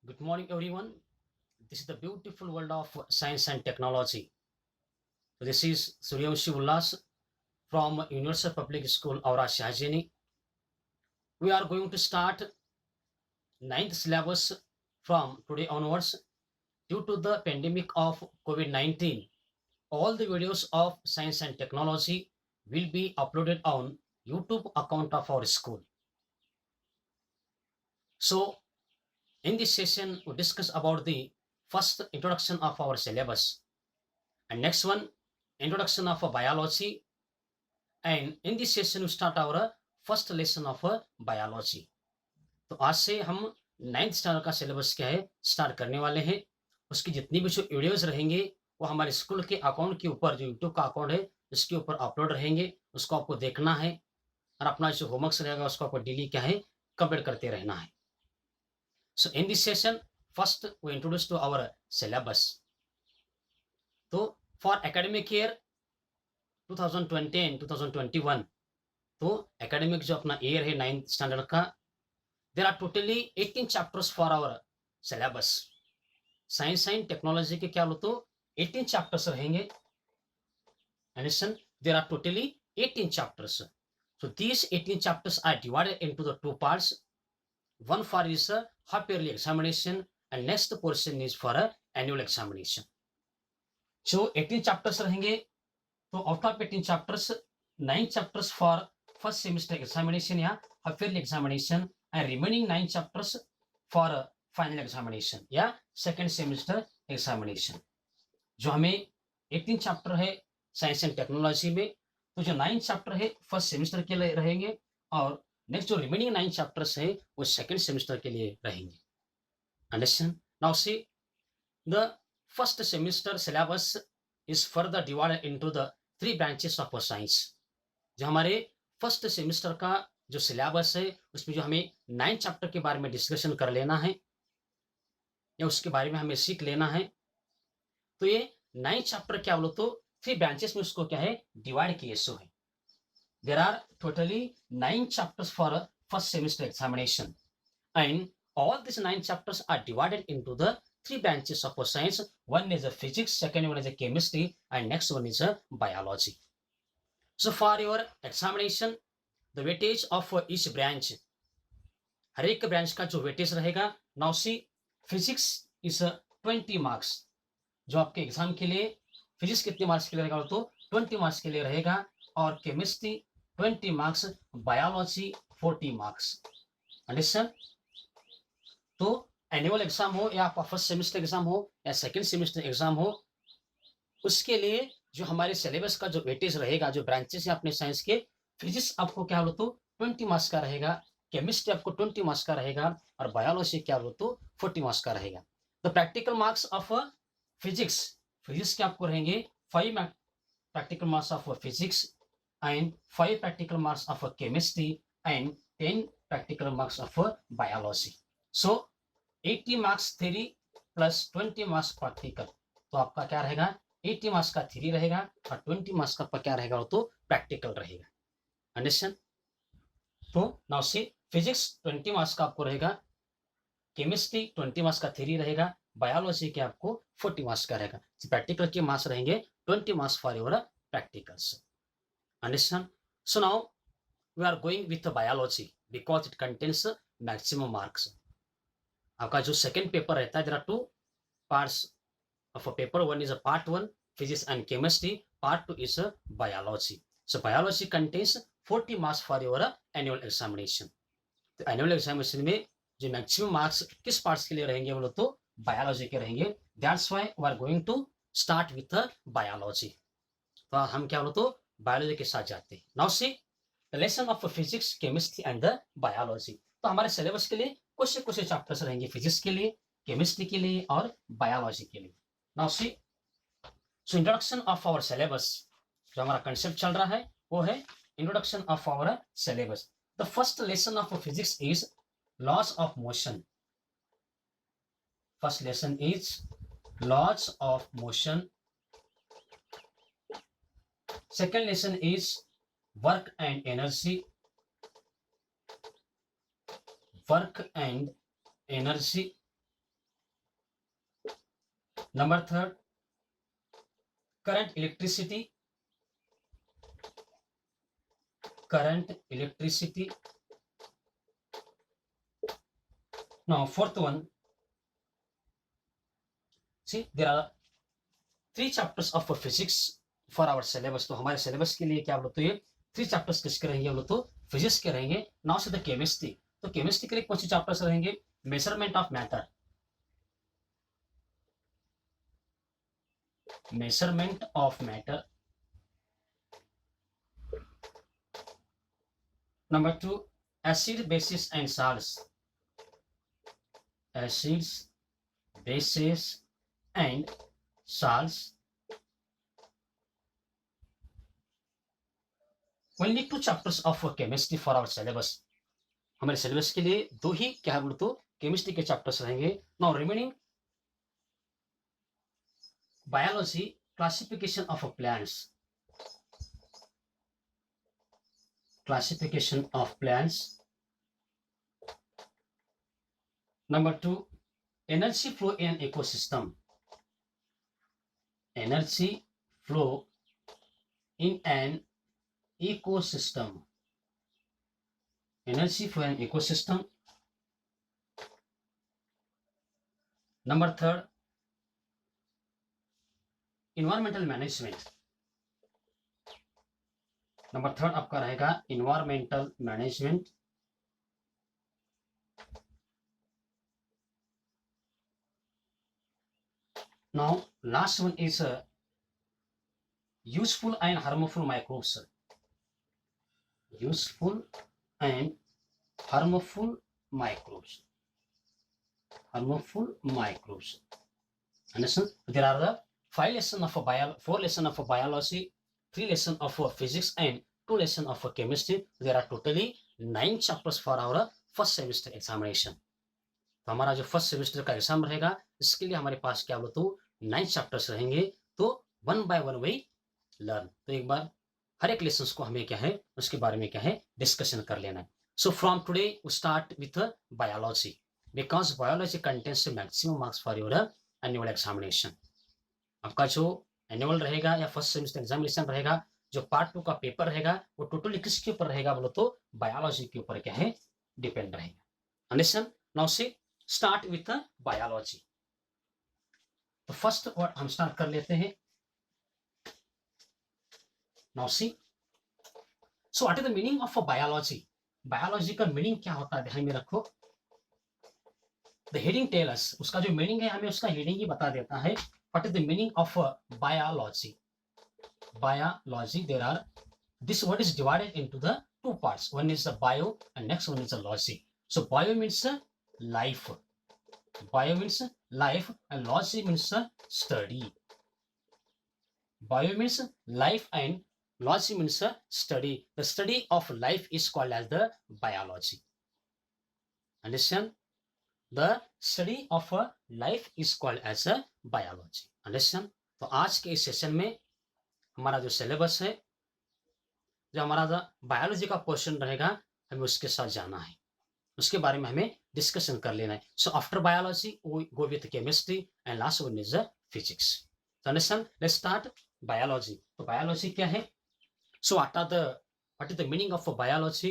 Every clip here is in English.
Good morning, everyone. This is the beautiful world of science and technology. So this is Suryavanshi Ullas from Universal Public School, Aura Shahjini. We are going to start ninth syllabus from today onwards. Due to the pandemic of COVID-19, all the videos of science and technology will be uploaded on YouTube account of our school. So in this session, we discuss about the first introduction of our syllabus. And next one, introduction of biology. And in this session, we start our first lesson of biology. तो आज से हम ninth standard का syllabus क्या है start करने वाले हैं। उसकी जितनी भी जो वीडियोस रहेंगे वो हमारे स्कूल के अकाउंट के ऊपर, जो यूट्यूब का अकाउंट है इसके ऊपर अपलोड रहेंगे। उसको आपको देखना है और अपना जो होमवर्क रहेगा उसको आपको डेली क्या है कंप्लीट करते रहना है। So in this session first we introduce to our syllabus. तो फॉर एकेडमिक ईयर 2020 एंड 2021, तो एकेडमिक जो अपना ईयर है नाइन्थ स्टैंडर्ड का, there are totally 18 chapters for our syllabus. Science and technology के क्या बोलो तो 18 चैप्टर्स रहेंगे। And there are totally 18 chapters. So these 18 chapters are divided into the two parts. One part is a half yearly examination and next portion is for a annual examination. So 18 chapters रहेंगे। तो out of 18 chapters 9 chapters for first semester examination या half yearly examination and remaining 9 chapters for final examination या second semester examination. जो हमें 18 chapter है science and technology में, तो जो 9 चैप्टर है फर्स्ट सेमेस्टर के लिए रहेंगे और नेक्स्ट जो रिमेनिंग 9 चैप्टर्स है वो सेकेंड सेमेस्टर के लिए रहेंगे। Understand? Now see the first semester syllabus is further divided into the 3 branches of science. जो हमारे फर्स्ट सेमेस्टर का जो सिलेबस है उसमें जो हमें 9 चैप्टर के बारे में डिस्कशन कर लेना है या उसके बारे में हमें सीख लेना है। तो ये 9 चैप्टर क्या बोलो तो 3 ब्रांचेस में उसको क्या है डिवाइड किए सो है। There are totally 9 chapters for first semester examination and all these 9 chapters are divided into the 3 branches of science. One is a physics, second one is a chemistry, and next one is a biology. So for your examination, the weightage of each branch, हर एक branch का जो weightage रहेगा। Now see physics is 20 marks. जो आपके exam के लिए physics कितने marks के लिए रहेगा तो 20 मार्क्स के लिए रहेगा, और chemistry 20 marks, biology 40 marks. Understand? तो एनुअल एग्जाम हो या आपका फर्स्ट सेमेस्टर एग्जाम हो या सेकंड सेमेस्टर एग्जाम हो, उसके लिए जो हमारे सिलेबस का जो वेटेज रहेगा, जो ब्रांचेस है अपने साइंस के, फिजिक्स आपको क्या बोलो तो 20 मार्क्स का रहेगा, केमिस्ट्री आपको 20 मार्क्स का रहेगा, और बायोलॉजी क्या बोलो तो 40 मार्क्स का रहेगा। The practical marks of physics, physics के आपको रहेंगे 5 practical marks of physics and 5 practical marks of chemistry and 10 practical marks of biology. So 80 marks theory plus 20 marks practical. तो आपका क्या रहेगा 80 मार्क्स का थ्योरी रहेगा और 20 मार्क्स का क्या रहेगा तो प्रैक्टिकल रहेगा। अंडरस्टैंड? तो नाउ से फिजिक्स 20 मार्क्स का आपको रहेगा, केमिस्ट्री 20 मार्क्स का थ्योरी रहेगा, बायोलॉजी के आपको 40 मार्क्स का रहेगा। प्रैक्टिकल के मार्क्स रहेंगे 20 marks for your practicals. Understand? So now we are going with biology because it contains maximum marks. आपका जो सेकेंड पेपर रहता है, there are 2 parts of a paper. One is a part 1 physics and chemistry, part 2 is a biology. So biology contains 40 marks for your annual examination. तो annual examination में जो maximum marks किस parts के लिए रहेंगे बोलो तो बायोलॉजी के रहेंगे। That's why we are going to start with biology. तो हम क्या बोलो तो बायोलॉजी के साथ जाते हैं। Now see the lesson of physics, chemistry and the biology. तो हमारे सिलेबस के लिए कुछ से चैप्टर्स रहेंगे फिजिक्स के लिए, केमिस्ट्री के लिए और बायोलॉजी के लिए। Now see, so introduction of our syllabus, जो हमारा कंसेप्ट चल रहा है वो है introduction of our syllabus. The first lesson of physics is laws of motion. First lesson is laws of motion. Second lesson is work and energy. Work and energy. Number third, current electricity. Current electricity. Now, fourth one, see, there are 3 chapters of physics for our syllabus. तो हमारे syllabus के लिए क्या बोलते हैं, 3 chapters किसके रहेंगे बोलो तो physics के रहेंगे. Now से the chemistry. तो chemistry के लिए कौन से chapters रहेंगे? Measurement of matter. Measurement of matter. Number 2, acid, bases and salts. Acids, bases and salts. Only 2 chapters of chemistry for our syllabus. हमारे syllabus के लिए 2 ही क्या बोलो तो chemistry के chapters रहेंगे. Now remaining biology, classification of plants. Classification of plants. Number 2, energy flow in ecosystem. Energy flow in an ecosystem. Energy flow in ecosystem. Number 3, environmental management. Number 3 आपका रहेगा environmental management. Now last one is useful and harmful microbes. Useful and harmful microbes. Harmful microbes. Understand? There are the 4 lessons of biology, 3 lessons of physics and 2 lessons of chemistry. There are totally 9 chapters for our first semester examination. तो हमारा जो first semester का exam रहेगा इसके लिए हमारे पास क्या बोलो तो 9 चैप्टर्स रहेंगे. तो 1 by 1 वी लर्न. तो एक बार हर एक लेसन को हमें क्या है उसके बारे में क्या है डिस्कशन कर लेना है. So from today we start with biology because biology contents maximum marks for your annual examination. आपका जो एनुअल रहेगा या फर्स्ट सेमेस्टर एग्जामिनेशन रहेगा, जो पार्ट 2 का पेपर रहेगा वो टोटली किसके ऊपर रहेगा बोलो तो बायोलॉजी के ऊपर क्या है डिपेंड रहेगा. अंडरस्टैंड? नाउ से स्टार्ट विथ बायोलॉजी. तो फर्स्ट वर्ड हम स्टार्ट कर लेते हैं. Now see, so what is the meaning of biology. Biology का मीनिंग क्या होता है ध्यान में रखो. द हेडिंग टेल अस, उसका जो मीनिंग है हमें उसका हेडिंग ही बता देता है. What is the meaning of biology. Biology, there are, this word is divided into the 2 parts. One is the bio and next one is the logy. So bio means life. Bio means life and logy means study. Bio means life and logy means study. The study of life is called as the biology. Understand? The study of life is called as a biology. Understand? तो आज के इस session में हमारा जो syllabus है, जो हमारा बायोलॉजी का पोर्शन रहेगा, हमें उसके साथ जाना है, उसके बारे में हमें डिस्कशन कर लेना है. So after biology we go with chemistry and last one is physics. तो अंडरस्टैंड? Let's start biology. तो बायोलॉजी क्या है? So what is the meaning of biology,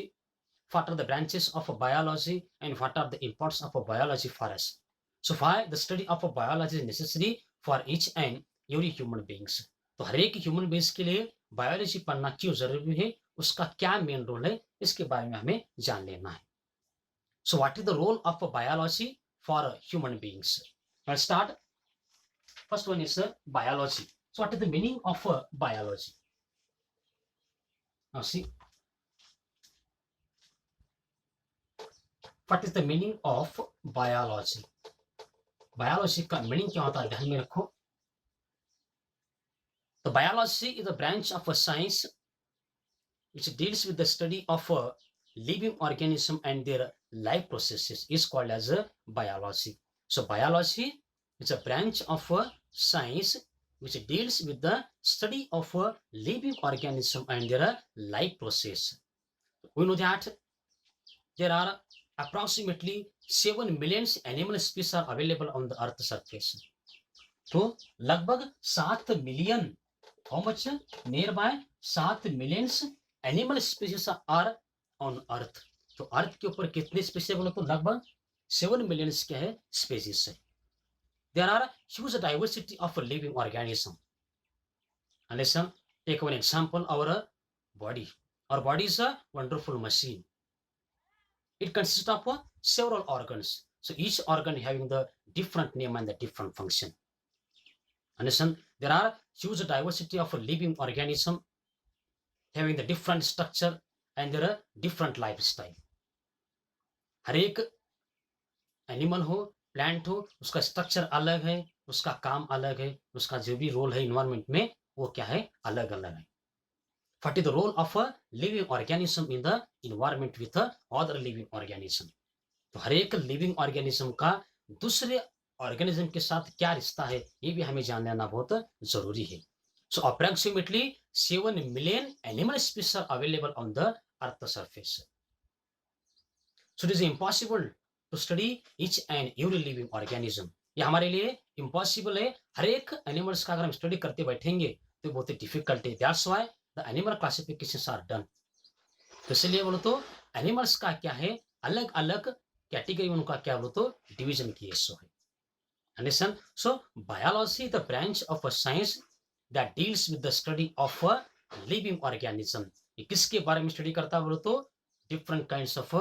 what are the branches of biology and what are the importance of biology for us. So why the study of biology is necessary for each and every human beings. तो हर एक human beings के लिए biology पढ़ना क्यों जरूरी है, उसका क्या मेन रोल है, इसके बारे में हमें जान लेना है. So what is the role of biology for human beings. Let's start. First one is biology. So what is the meaning of biology. Now see, what is the meaning of biology. Biology का meaning क्या होता है ध्यान में रखो. The biology is a branch of a science which deals with the study of a living organism and their life processes is called as a biology. So biology is a branch of a science which deals with the study of a living organism and their life process. We know that there are approximately 7 million animal species are available on the earth surface. तो लगभग 7 million, how much, near by 7 millions animal species are on earth. तो earth के ऊपर कितने species बोलो तो लगभग 7 millions क्या है, स्पीसीज है। There are huge diversity of living organism. And listen, take one example, our body. Our body is a wonderful machine. It consists of several organs. So each organ having the different name and the different function. Understand? There are huge diversity of living organism having the different structure and there are different lifestyle. हर एक animal हो, plant हो, उसका structure अलग है, उसका काम अलग है, उसका जो भी रोल है इन्वायरमेंट में वो क्या है, अलग अलग है। What is the role of a living organism in the environment with a other living organism? तो हर एक लिविंग ऑर्गेनिज्म का दूसरे ऑर्गेनिज्म के साथ क्या रिश्ता है, ये भी हमें जान लेना बहुत जरूरी है। So approximately 7 million animal species are available on the earth surface. So it is impossible to study each and every living organism. ये हमारे लिए इम्पॉसिबल है। हर एक एनिमल्स का अगर हम स्टडी करते बैठेंगे तो बहुत ही डिफिकल्ट है। That's why the animal classifications are done. तो इसलिए बोलो तो एनिमल्स का क्या है, अलग अलग कैटेगरी में उनका क्या बोलो तो डिवीजन किए सो है। Understand? So biology the branch of a science that deals with the study of a living organism. ये किसके बारे में स्टडी करता है बोलो तो different kinds of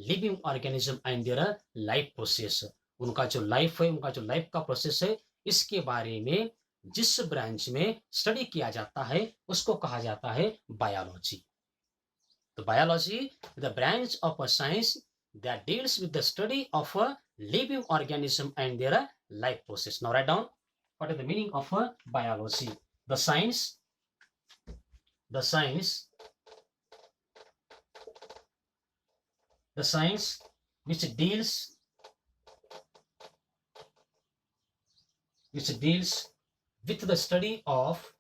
living organism and their life process. उनका जो लाइफ है, उनका जो लाइफ का प्रोसेस है, इसके बारे में जिस ब्रांच में स्टडी किया जाता है उसको कहा जाता है बायोलॉजी। तो biology the branch of a science that deals with the study of a living organism and their life process. Now write down what is the meaning of a biology. The science which deals with the study of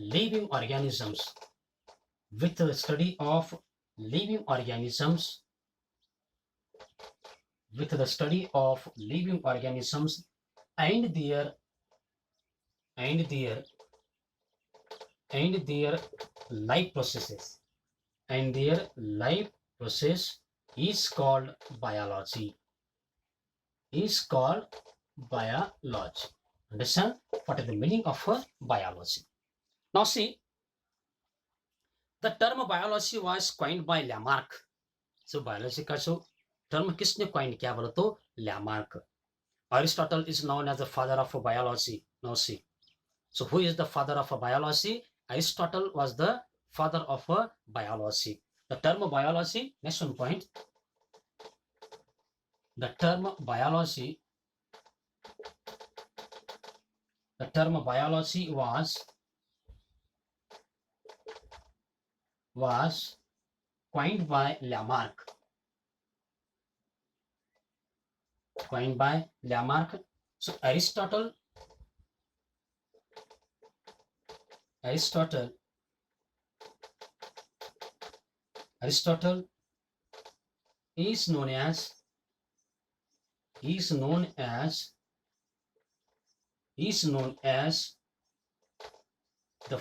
living organisms, with the study of living organisms, with the study of living organisms and their life processes, and their life process is called biology. Understand what is the meaning of biology? Now see, the term biology was coined by Lamarck. So biology का जो term किसने coin किया बोलो तो Lamarck. Aristotle is known as the father of biology. Now see, so who is the father of biology? Aristotle was the father of biology. The term biology, next one point, the term biology was coined by Lamarck. So Aristotle is known as the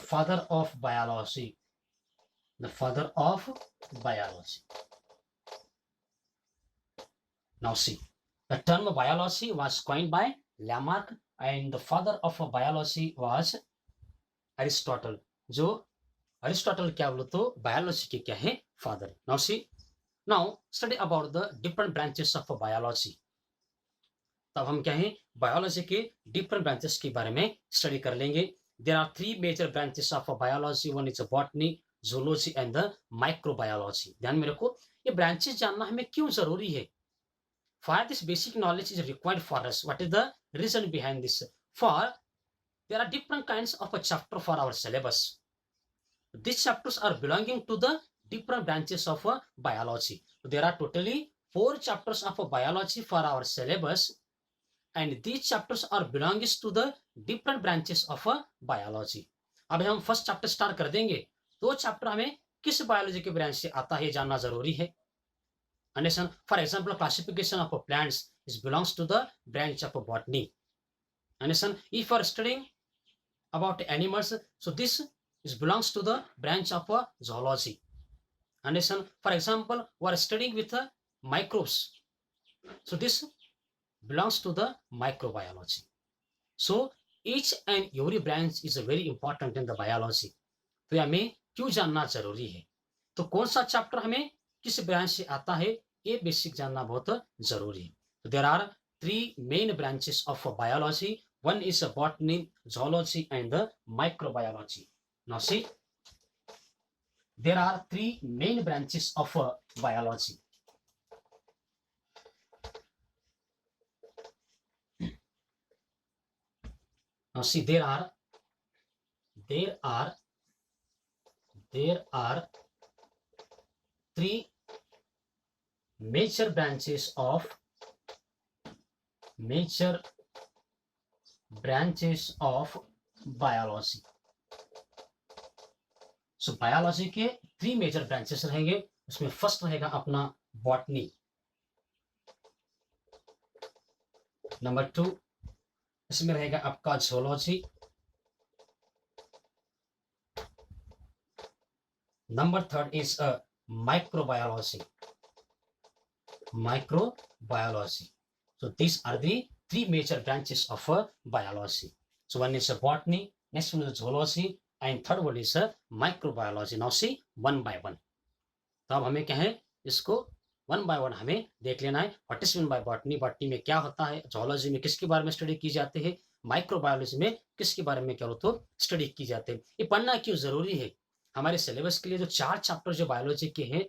father of biology. Now see, the term biology was coined by Lamarck and the father of biology was Aristotle. जो Aristotle क्या बोलो तो biology के क्या है, father. Now see, now study about the different branches of biology. तब हम क्या है, बायोलॉजी के डिफरेंट ब्रांचेस के बारे में स्टडी कर लेंगे। There are 3 major branches of biology. One is botany, zoology and the microbiology. ध्यान में रखो, ये ब्रांचेस जानना हमें क्यों जरूरी है। For this basic knowledge is required for us. What is the reason behind this? For there are different kinds of a chapter for our syllabus. These chapters are belonging to the different branches of biology. There are totally 4 chapters of biology for our syllabus, and these chapters are belongs to the different branches of biology. अब हम first chapter start कर देंगे। तो chapter हमें किस biology के branch से आता है जानना जरूरी है। Understand? For example, classification of plants is belongs to the branch of botany. Understand? If you are studying about animals, so this is belongs to the branch of zoology. Understand? For example, we are studying with microbes, so this belongs to the microbiology. So each and every branch is very important in the biology. तो हमें क्यों जानना जरूरी है, तो कौन सा chapter हमें किस ब्रांच से आता है, ये बेसिक जानना बहुत जरूरी है. तो there are three main branches of biology. One is botany, zoology and the microbiology. Now see, there are three main branches of biology. Now see, there are three major branches of biology. So biology के three major branches रहेंगे. उसमें first रहेगा अपना botany, number 2 इसमें रहेगा आपका zoology, number 3 is microbiology. So these are the three major branches of biology. So one is botany, next one is zoology, and third one is microbiology. Now see one by one. तो अब हमें क्या है, इसको one by one हमें देख लेना है. What is mean by botany, botany में क्या होता है, zoology में किसके बारे में स्टडी की जाती है, माइक्रोबायोलॉजी में किसके बारे में क्या हो तो स्टडी की जाती है. ये पढ़ना क्यों जरूरी है, हमारे सिलेबस के लिए जो 4 चैप्टर जो बायोलॉजी के हैं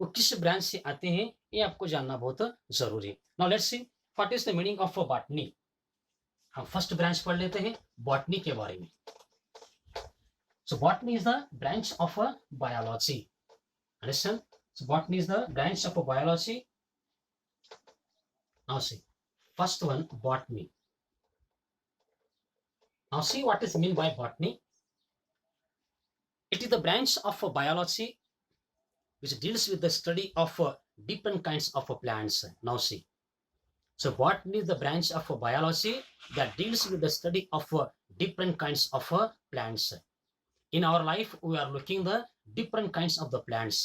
वो किस ब्रांच से आते हैं, ये आपको जानना बहुत जरूरी है. Now let's see what is the meaning of botany. हम फर्स्ट ब्रांच पढ़ लेते हैं बॉटनी के बारे में. So botany is the branch of biology. Understand? So botany is the branch of biology. Now see first one botany. Now see what is mean by botany. It is the branch of biology which deals with the study of different kinds of plants. Now see, so botany is the branch of biology that deals with the study of different kinds of plants. In our life, we are looking the different kinds of the plants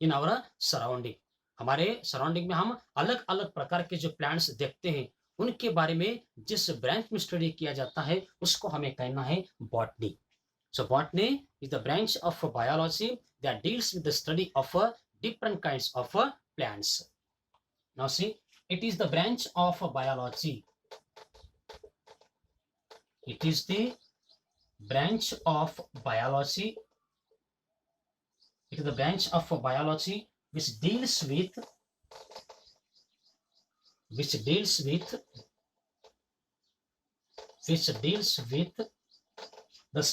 in our surrounding. हमारे surrounding में हम अलग अलग प्रकार के जो plants देखते हैं, उनके बारे में जिस ब्रांच में स्टडी किया जाता है उसको हमें कहना है botany. So botany is the branch of biology that deals with the study of different kinds of plants. Now see, it is the branch of biology. It is the branch of biology. It is the branch of biology which deals with the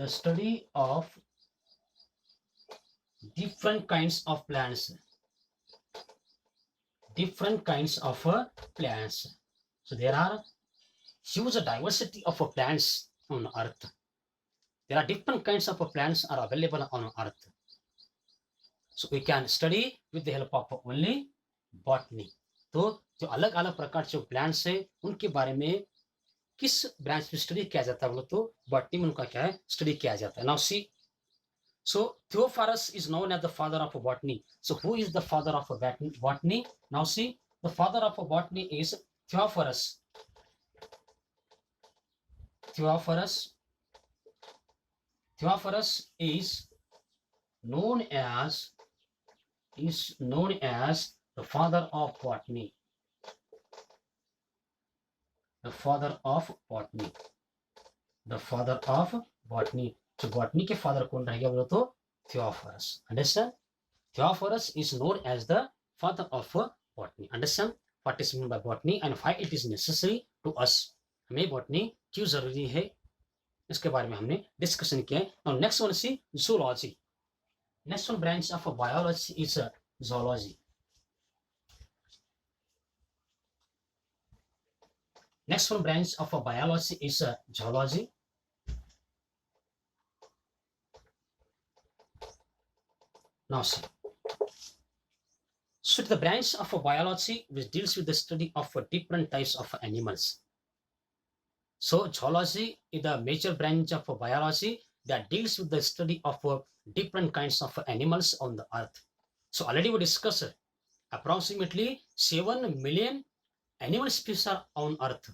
study of different kinds of plants. So there are huge diversity of plants on earth. There are different kinds of plants are available on earth. So we can study with the help of only botany. तो जो अलग अलग प्रकार के plants है उनके बारे में किस ब्रांच में स्टडी किया जाता है बोलो तो बॉटनी में उनका क्या है स्टडी किया जाता है. Now see, so Theophrastus is known as the father of botany. So who is the father of botany? Now see, the father of botany is Theophrastus. Theophrastus is known as the father of botany. The father of botany. So botany के father कौन रहेगा बोलो तो Theophorus. Understand? Theophorus is known as the father of botany. Understand what is meant by botany and why it is necessary to us. हमें botany क्यों जरूरी है इसके बारे में हमने डिस्कशन किया है. Now next one is zoology. Next one branch of biology is zoology. Next one branch of biology is zoology. Now see. So the branch of biology which deals with the study of different types of animals. So zoology is the major branch of biology that deals with the study of different kinds of animals on the earth. So already we discussed approximately 7 million animal species are on earth.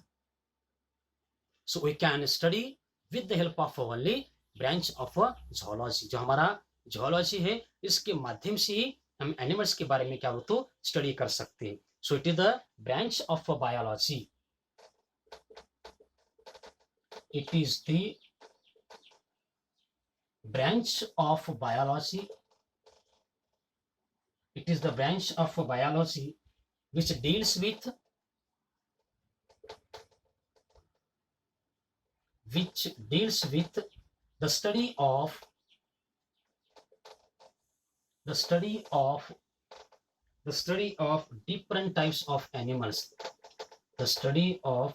So we can study with the help of only branch of zoology. जो हमारा zoology है इसके माध्यम से ही हम animals के बारे में क्या हो तो स्टडी कर सकते हैं. So it is the branch of biology. It is the branch of biology. It is the branch of biology which deals with the study of different types of animals. The study of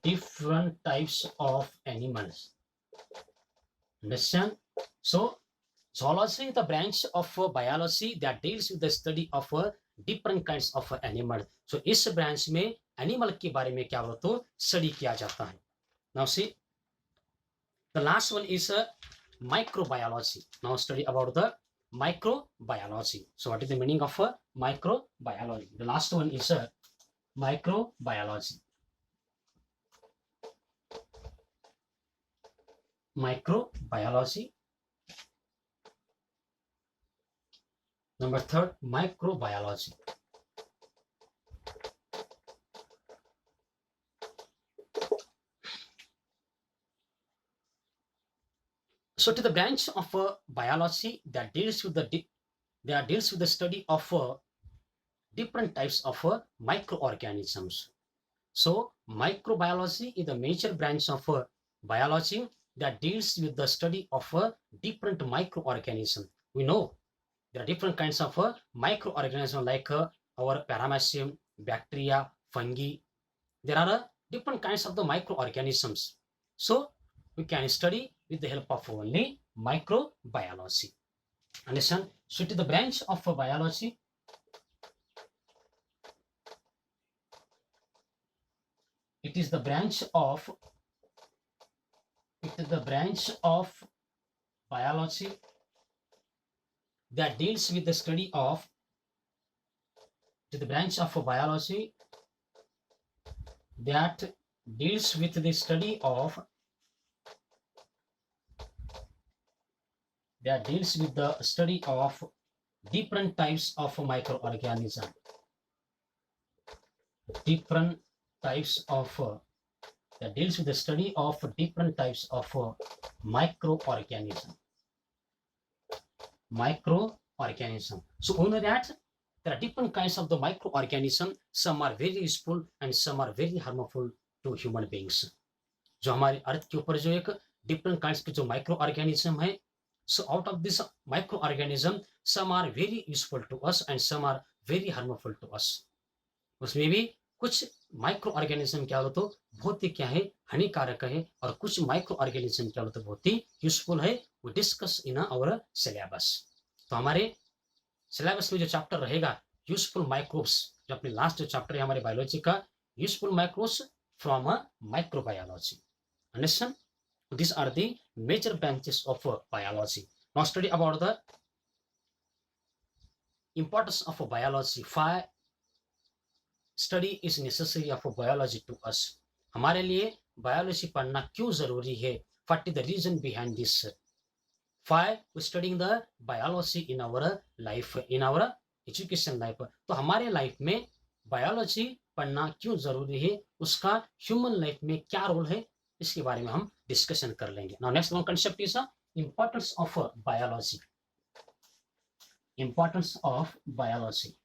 different types of animals. Understand? So zoology is the branch of biology that deals with the study of different kinds of animals. So इस branch में animal के बारे में क्या बोलो तो study किया जाता है. Now see, the last one is microbiology. Now study about the microbiology. So what is the meaning of microbiology? The last one is microbiology. Microbiology. Number third, microbiology. So to the branch of biology that deals with the study of different types of microorganisms. So microbiology is the major branch of biology that deals with the study of different microorganisms. We know there are different kinds of microorganisms like our paramecium, bacteria, fungi. There are different kinds of the microorganisms. So we can study with the help of only microbiology. Understand? So it is the branch of biology. It is the branch of biology that deals with the study of biology that deals with the study of different types of microorganisms. Different types of that deals with the study of different types of microorganism. So we know that there are different kinds of the microorganism. Some are very useful and some are very harmful to human beings. जो हमारे अर्थ के ऊपर जो एक different kinds के जो microorganism है, so out of this microorganism, some are very useful to us and some are very harmful to us. उसमें भी कुछ माइक्रो ऑर्गेनिज्म क्या हो तो बहुत ही क्या है हानिकारक है और कुछ माइक्रो ऑर्गेनिज्म क्या हो तो बहुत ही यूजफुल है. वो डिस्कस इन आवर सिलेबस. तो हमारे सिलेबस में जो चैप्टर रहेगा यूजफुल माइक्रोब्स, जो अपने लास्ट जो चैप्टर है हमारे बायोलॉजी का, useful microbes from microbiology. Understand? These are the major branches of biology. Now study about the importance of biology. Why study is necessary of biology to us? हमारे लिए biology पढ़ना क्यों जरूरी है? What is the reason behind this? Why we studying the biology in our life, in our education life? तो हमारे life में biology पढ़ना क्यों जरूरी है? उसका ह्यूमन लाइफ में क्या रोल है? इसके बारे में हम डिस्कशन कर लेंगे. Now next one concept is importance of biology. Importance of biology.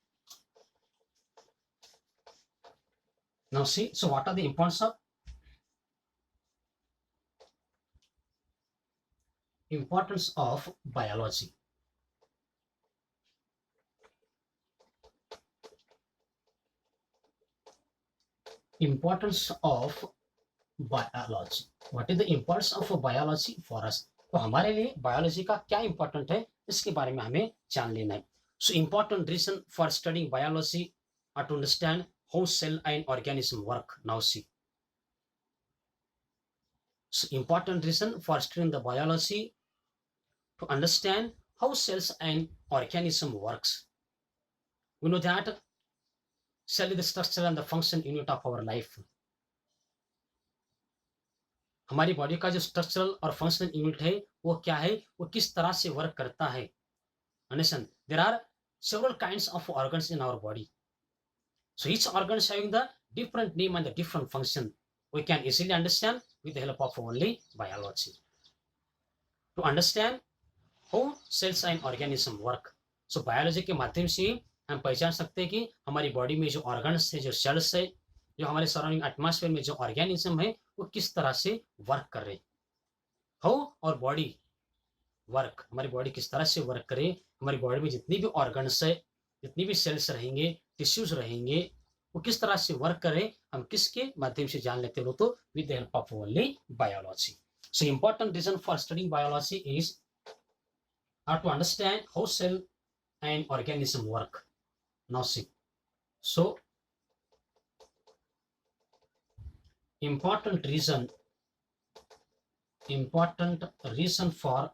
Now see, so what are the importance of biology? Importance of biology. What is the importance of biology for us? तो हमारे लिए biology का क्या important है इसके बारे में हमें जान लेना है. So important reason for studying biology are to understand how cell and organism work. Now see. So important reason for studying the biology to understand how cells and organism works. We know that cell is the structure and the function unit of our life. हमारी body का जो structural और functional unit है वो क्या है, वो किस तरह से वर्क करता है. Understand, there are several kinds of organs in our body. So each organ is having the different name and the different function. We can easily understand with the help of only biology. To understand how cells and organism work. So biology के माध्यम से हम पहचान सकते हैं कि हमारी body में जो ऑर्गन्स है, जो सेल्स है, जो हमारे सराउंडिंग एटमॉस्फेयर में जो ऑर्गेनिज्म है वो किस तरह से वर्क कर रहे हैं. हाउ और बॉडी वर्क, हमारी बॉडी किस तरह से वर्क करे, हमारी बॉडी में जितनी भी ऑर्गन्स है, जितनी भी सेल्स रहेंगे, टिश्यूज रहेंगे, वो किस तरह से वर्क करे, हम किसके माध्यम से जान लेते हो, तो with the help of only biology. So important reason for studying biology is to understand how cell and organism work. Now see, so important reason for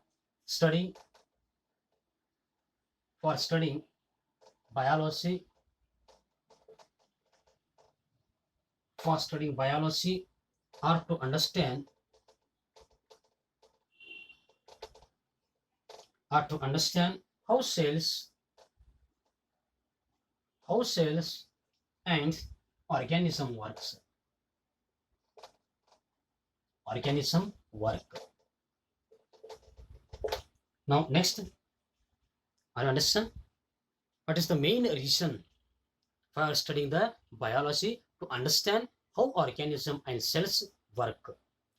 studying biology are to understand how cells and organism works. Now next, I understand what is the main reason for studying the biology, to understand how organism and cells work.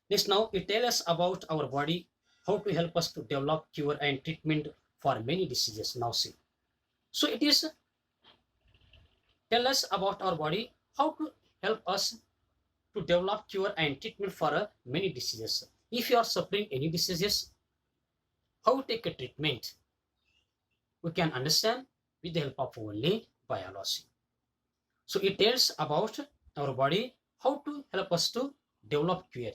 Next, now it tells us about our body, how to help us to develop, cure and treatment for many diseases. Now see, so it is tell us about our body, how to help us to develop, cure and treatment for many diseases. If you are suffering any diseases, how to take a treatment, we can understand with the help of only biology. So it tells about our body, how to help us to develop, cure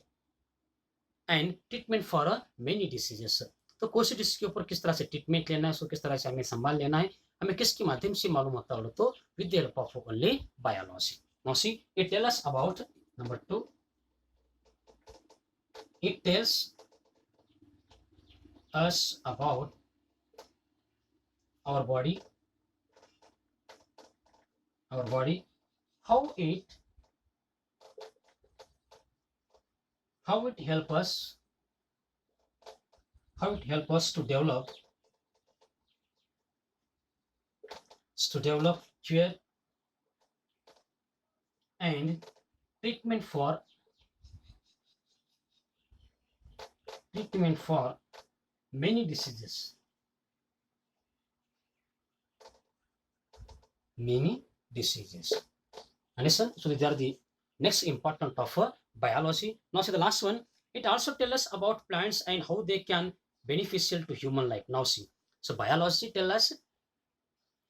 and treatment for many diseases. तो कोई सी disease के ऊपर किस तरह से treatment लेना है, उसको किस तरह से हमें संभाल लेना है, हमें किसके माध्यम से मालूम होता हो, तो with the help of only biology. Now see, it tell us about number 2, it tells us about our body, how it help us to develop, cure and treatment for many diseases. Understand? So these are the next important of biology. Now see the last one. It also tells us about plants and how they can beneficial to human life. Now see, so biology tells us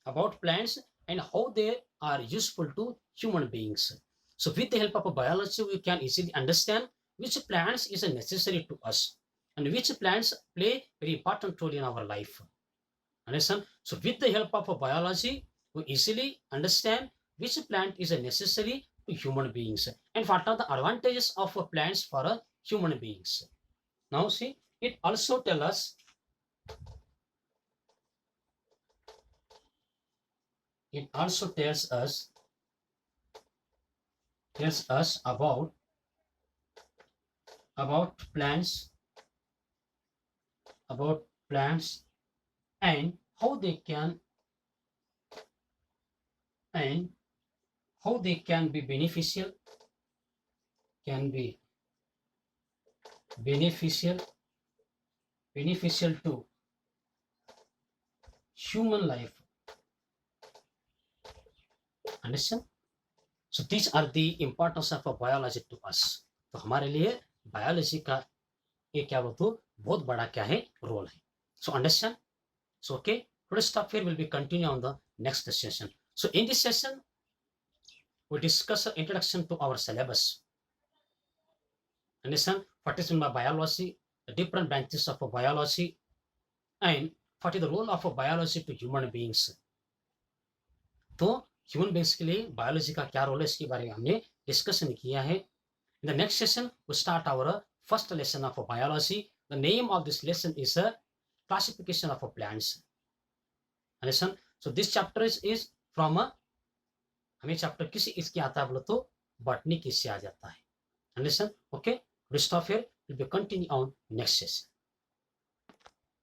about plants and how they are useful to human beings. So with the help of biology, we can easily understand which plants is necessary to us and which plants play very important role in our life. Understand? So with the help of biology, we easily understand which plant is necessary to human beings and what are the advantages of plants for human beings. Now see, it also tells us about plants and how they can be beneficial to human life. Understand? So these are the importance of biology to us. तो हमारे लिए biology का ये क्या बोलते बहुत बड़ा क्या है रोल है. So understand? So okay, today's stop here will be continue on the next session. So in this session, we discuss an introduction to our syllabus. Understand what is meant by biology, the different branches of biology, and what is the role of biology to human beings. तो human beings के लिए biology का क्या role है इसके बारे में हमने डिस्कशन किया है. In the next session, we start our first lesson of biology. The name of this lesson is a classification of plants. Understand? So this chapter is from a हमें चैप्टर किसी इसके आता है बोलो तो बॉटनी किससे आ जाता है. Understand? Okay. We stop here. We'll be continue on next session.